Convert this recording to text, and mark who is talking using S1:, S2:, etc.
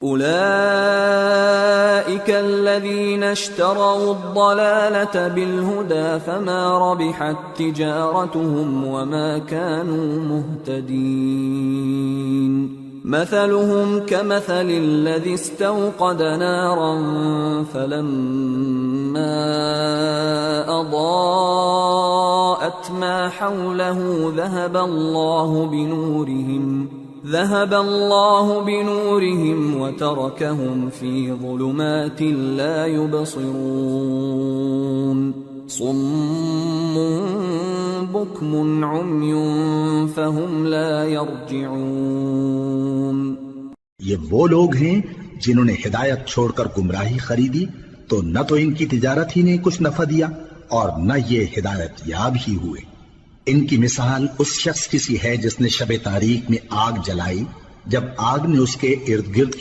S1: उलाइक अल्लज़ीना इश्तरौ अद-दलालत बिल-हुदा फमा रबिहत तिजारतुहुम वमा कानू मुहतदीन। मसलुहुम कमसलि अल्लज़ी इस्तवक़द नारन फलम्मा अज़ाअत मा हौलहु ذهب الله بنورهم وتركهم في ظلمات لا يبصرون صم بكم عمي فهم لا يرجعون।
S2: ये वो लोग हैं जिन्होंने हिदायत छोड़कर गुमराही खरीदी, तो न तो इनकी तिजारत ही ने कुछ नफा दिया और न ये हिदायत याब ही हुए। इनकी मिसाल उस शख्स की सी है जिसने शबे तारीख में आग जलाई, जब आग ने उसके इर्द गिर्द